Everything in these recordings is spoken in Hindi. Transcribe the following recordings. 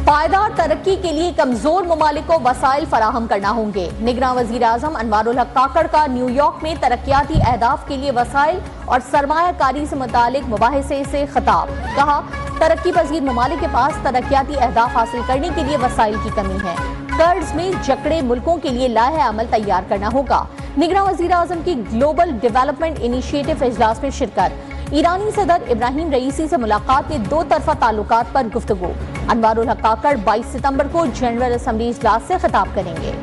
पायदार तरक्की के लिए कमजोर ममालिक को वसाइल फराहम करना होंगे। निगरां वजीर आजम अनवारुल हक काकड़ का न्यूयॉर्क में तरक्याती अहदाफ के लिए वसाइल और सरमायाकारी से मुतालिक मुबाहिसे से खिताब। कहा, तरक्की पजीर ममालिक के पास तरक्याती अहदाफ हासिल करने के लिए वसाइल की कमी है। कर्ज में जकड़े मुल्कों के लिए लाहे अमल तैयार करना होगा। निगरां वजीर आजम की ग्लोबल डेवलपमेंट इनिशिएटिव इजलास में शिरकत। ईरानी सदर इब्राहिम रईसी से मुलाकात में दो तरफा ताल्लुकात पर गुफ्तगू। अनवारुल हक काकड़ 22 सितंबर को जनरल असम्बली इजलास से खिताब करेंगे।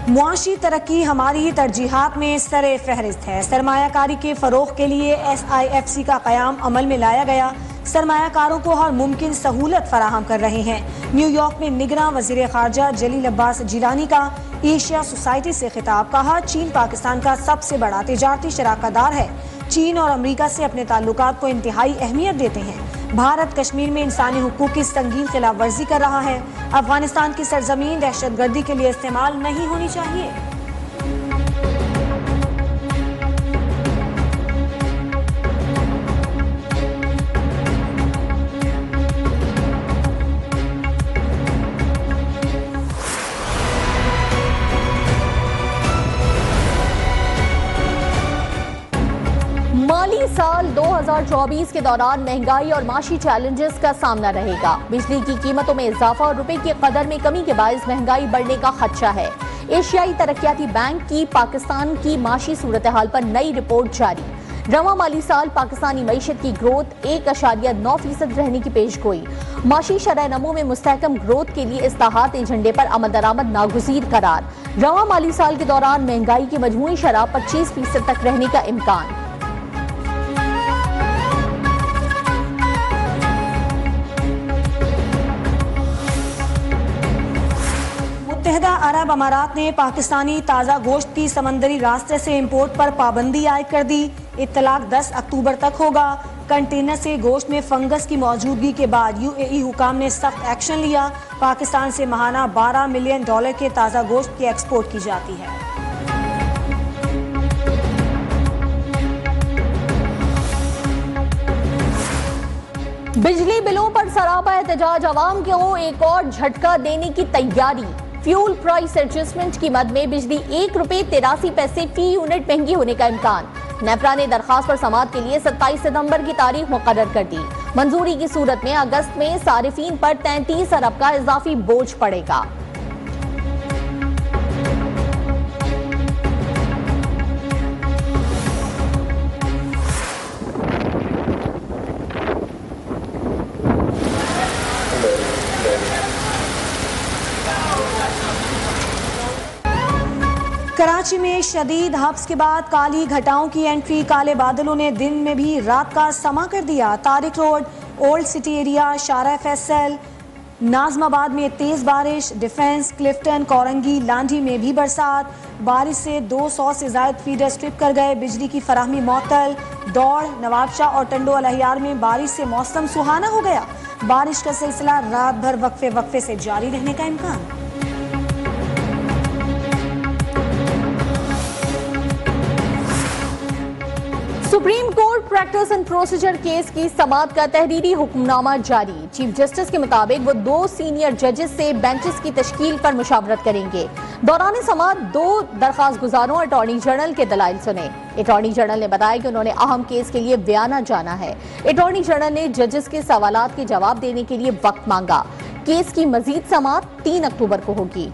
मुआशी तरक्की हमारी तरजीहात में सरे फहरिस्त है। सरमायाकारी के फरोग के लिए SIFC का क़याम अमल में लाया गया। सरमायाकारों को हर मुमकिन सहूलत फराहम कर रहे हैं। न्यूयॉर्क में निगरां वज़ीर ख़ारजा जलील अब्बास जिलानी का एशिया सोसाइटी से खिताब। कहा, चीन पाकिस्तान का सबसे बड़ा तिजारती शराकतदार है। चीन और अमेरिका से अपने ताल्लुकात को इंतहाई अहमियत देते हैं। भारत कश्मीर में इंसानी हुकूक की संगीन खिलाफ वर्जी कर रहा है। अफगानिस्तान की सरजमीन दहशतगर्दी के लिए इस्तेमाल नहीं होनी चाहिए। माली साल 2024 के दौरान महंगाई और माशी चैलेंजेस का सामना रहेगा। बिजली की कीमतों में इजाफा और रुपए की कदर में कमी के बायस महंगाई बढ़ने का खदशा है। एशियाई तरक्याती बैंक की पाकिस्तान की माशी सूरत हाल पर नई रिपोर्ट जारी। रवां माली साल पाकिस्तानी मईशत की ग्रोथ 1.9% रहने की पेशगोई। माशी शरह नमू में मुस्तहकम ग्रोथ के लिए इस्लाहात एजेंडे पर आमद दरामद नागुज़ीर करार। रवां माली साल के दौरान महंगाई की मजमूई शरह 25% तक रहने का इम्कान। मुत्तहिदा अरब अमारात ने पाकिस्तानी ताज़ा गोश्त की समंदरी रास्ते से इम्पोर्ट पर पाबंदी आयद कर दी। इत्तलाक 10 अक्टूबर तक होगा। कंटेनर से गोश्त में फंगस की मौजूदगी के बाद UAE हुकाम ने सख्त एक्शन लिया। पाकिस्तान से माहाना $12 मिलियन के ताज़ा गोश्त की एक्सपोर्ट की जाती है। बिजली बिलों पर सरापा एहतजाज, अवाम को एक और झटका देने की तैयारी। फ्यूल प्राइस एडजस्टमेंट की मद में बिजली ₹1.83 फी यूनिट महंगी होने का इम्कान। नेपरा ने दरखास्त पर समाअत के लिए 27 सितंबर की तारीख मुकर्रर कर दी। मंजूरी की सूरत में अगस्त में सारिफीन पर 33 अरब का इजाफी बोझ पड़ेगा। कराची में शदीद हब्स के बाद काली घटाओं की एंट्री। काले बादलों ने दिन में भी रात का समा कर दिया। Tariq road, old city area, शारा फैसल, नाजमाबाद में तेज बारिश। डिफेंस, क्लिफ्टन, कोरंगी, लांडी में भी बरसात। बारिश से 200 से ज्यादा फीडर स्ट्रिप कर गए। बिजली की फराहमी मअतल। दौड़, नवाबशाह और टंडो अलहियार में बारिश से मौसम सुहाना हो गया। बारिश का सिलसिला रात भर वक्फे से जारी रहने का इम्कान। Supreme court practice and procedure case की समाअत का तहरीरी हुक्मनामा जारी। चीफ जस्टिस के मुताबिक वो 2 सीनियर जजेस से बेंचेस की तश्कील पर मुशावरत करेंगे। दौरान समाअत 2 दरखास्त गुजारों अटॉर्नी जनरल के दलाइल सुने। अटॉर्नी जनरल ने बताया कि उन्होंने अहम केस के लिए बयाना जाना है। अटॉर्नी जनरल ने जजेस के सवालात के जवाब देने के लिए वक्त मांगा। केस की मजीद समाअत 3 अक्टूबर को होगी।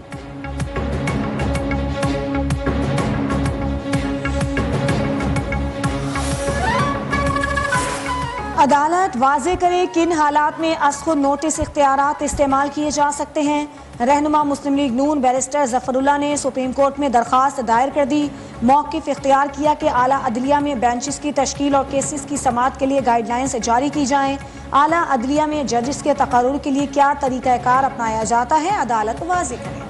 अदालत वाज़े करे किन हालात में अज़-खुद नोटिस इख्तियारात इस्तेमाल किए जा सकते हैं। रहनुमा मुस्लिम लीग नून बैरिस्टर ज़फ़रुल्लाह ने सुप्रीम कोर्ट में दरख्वास्त दायर कर दी। मौक़िफ़ इख्तियार किया कि आला अदलिया में बेंचेस की तश्कील और केसेस की समाअत के लिए गाइडलाइंस जारी की जाएँ। आला अदलिया में जजेस के तक़र्रुर के लिए क्या तरीक़ाकार अपनाया जाता है, अदालत वाज़े करे।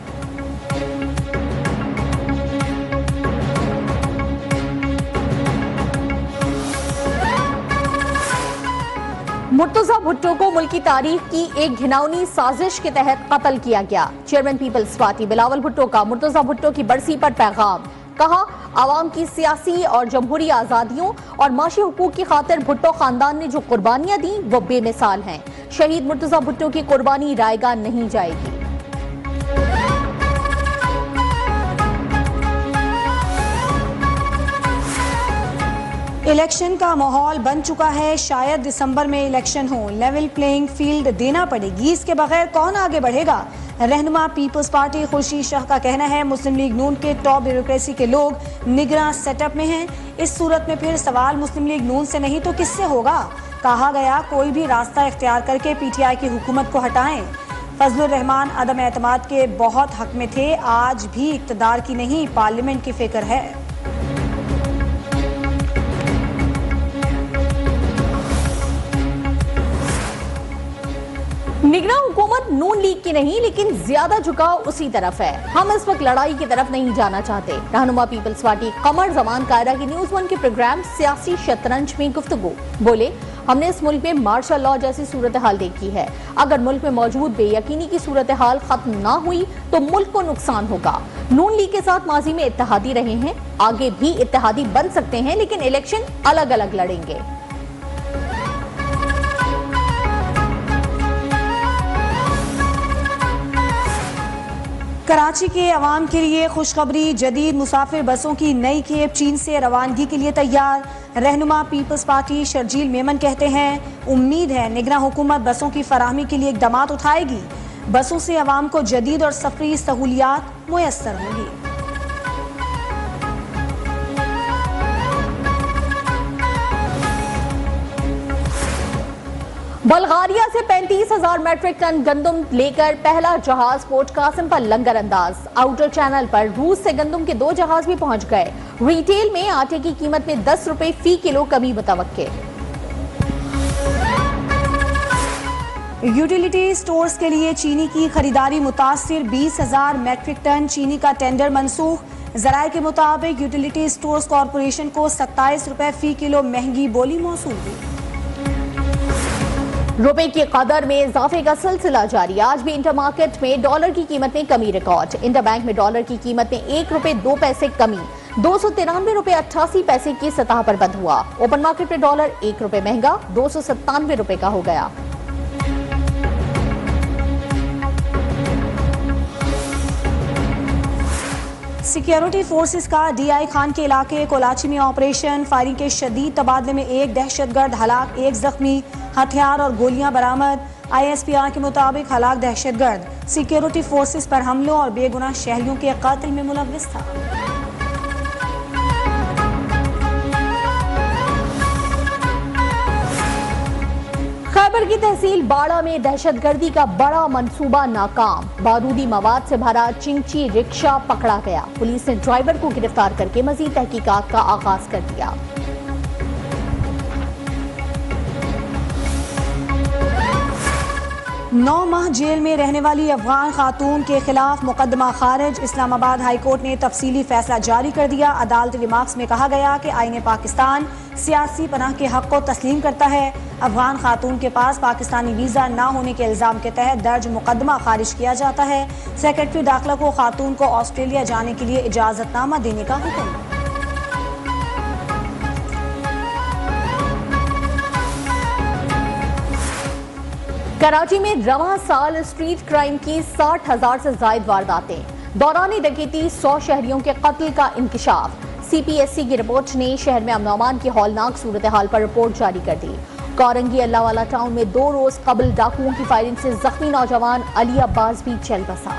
मुर्तज़ा भुट्टो को मुल्की तारीख की एक घिनौनी साजिश के तहत कत्ल किया गया। Chairman Peoples Party Bilawal Bhutto का मुर्तज़ा भुट्टो की बरसी पर पैगाम। कहा, आवाम की सियासी और जमहूरी आजादियों और माशी हुकूक की खातिर भुट्टो खानदान ने जो कुर्बानियां दी वो बेमिसाल हैं। शहीद मुर्तजा भुट्टो की कुर्बानी रायगा नहीं जाएगी। इलेक्शन का माहौल बन चुका है, शायद दिसंबर में इलेक्शन हो, लेवल प्लेइंग फील्ड देना पड़ेगी, इसके बगैर कौन आगे बढ़ेगा। रहनुमा पीपल्स पार्टी खुर्शीद शाह का कहना है, मुस्लिम लीग नून के टॉप ब्यूरोक्रेसी के लोग निगरान सेटअप में हैं। इस सूरत में फिर सवाल मुस्लिम लीग नून से नहीं तो किससे होगा। कहा गया, कोई भी रास्ता इख्तियार करके पीटीआई की हुकूमत को हटाएं। फजलुर रहमान अदम एतमाद के बहुत हक में थे, आज भी इक्तदार की नहीं पार्लियामेंट की फिक्र है। निगरान हुकूमत नून लीग की नहीं, लेकिन ज्यादा झुकाव उसी तरफ है। हम इस वक्त लड़ाई की तरफ नहीं जाना चाहते। रहनुमा पीपल्स पार्टी कमर जमान कायरा की न्यूज़ 1 के प्रोग्राम सियासी शतरंज में गुफ्तगू बोले, हमने इस मुल्क में मार्शल लॉ जैसी सूरत हाल देखी है। अगर मुल्क में मौजूद बेयकीनी की सूरत हाल खत्म ना हुई तो मुल्क को नुकसान होगा। नून लीग के साथ माजी में इत्तेहादी रहे हैं, आगे भी इत्तेहादी बन सकते हैं, लेकिन इलेक्शन अलग अलग लड़ेंगे। कराची के अवाम के लिए खुशखबरी, जदीद मुसाफिर बसों की नई खेप चीन से रवानगी के लिए तैयार। रहनुमा पीपल्स पार्टी शर्जील मेमन कहते हैं, उम्मीद है निगरान हुकूमत बसों की फराहमी के लिए इक़दामात उठाएगी। बसों से अवाम को जदीद और सफरी सहूलियात मुयस्सर होंगी। बल्गारिया से 35,000 मैट्रिक टन गंदम लेकर पहला जहाज पोर्ट कासिम पर लंगर अंदाज। आउटर चैनल पर रूस से गंदम के 2 जहाज भी पहुंच गए। रिटेल में आटे की कीमत में 10 रुपए फी किलो कमी मुतवक्के। यूटिलिटी स्टोर्स के लिए चीनी की खरीदारी मुतासिर, 20,000 मैट्रिक टन चीनी का टेंडर मनसूख। जराये के मुताबिक यूटिलिटी स्टोर्स कॉरपोरेशन को 27 रुपए फी किलो महंगी बोली मौसूल हुई। रुपए की कदर में इजाफे का सिलसिला जारी। आज भी इंटर मार्केट में डॉलर की कीमत में कमी रिकॉर्ड। इंटर बैंक में डॉलर की कीमत में 1 रुपए 2 पैसे कमी, 293 रुपए 88 पैसे की सतह पर बंद हुआ। ओपन मार्केट में डॉलर 1 रुपए महंगा 297 रुपए का हो गया। सिक्योरिटी फोर्सेस का डीआई खान के इलाके कोलाची में ऑपरेशन। फायरिंग के शदीद तबादले में 1 दहशतगर्द हलाक, 1 जख्मी, हथियार और गोलियां बरामद। ISPR के मुताबिक हलाक दहशतगर्द सिक्योरिटी फोर्सेस पर हमलों और बेगुनाह शहरियों के कत्ल में मुलव्विस था। खैबर की तहसील बाड़ा में दहशतगर्दी का बड़ा मंसूबा नाकाम। बारूदी मवाद से भरा चिंची रिक्शा पकड़ा गया। पुलिस ने ड्राइवर को गिरफ्तार करके मजीद तहकीकात का आगाज कर दिया। 9 माह जेल में रहने वाली अफगान खातून के खिलाफ मुकदमा खारिज। इस्लामाबाद हाई कोर्ट ने तफसीली फैसला जारी कर दिया। अदालती रिमार्क्स में कहा गया कि आईन पाकिस्तान सियासी पनाह के हक को तस्लीम करता है। अफगान खातून के पास पाकिस्तानी वीजा न होने के इल्जाम के तहत दर्ज मुकदमा खारिज किया जाता है। सेक्रेटरी दाखिला को खातून को ऑस्ट्रेलिया जाने के लिए इजाजतनामा देने का हुक्म। कराची में रवां साल स्ट्रीट क्राइम की 60,000 से जायद वारदातें। दौरान डकैती 100 शहरियों के कत्ल का इंकिशाफ। CPSC की रिपोर्ट ने शहर में अमन अमान की हौलनाक सूरत हाल पर रिपोर्ट जारी कर दी। कोरंगी अल्लाहवाला टाउन में 2 रोज कबल डाकुओं की फायरिंग से जख्मी नौजवान अली अब्बास भी चल बसा।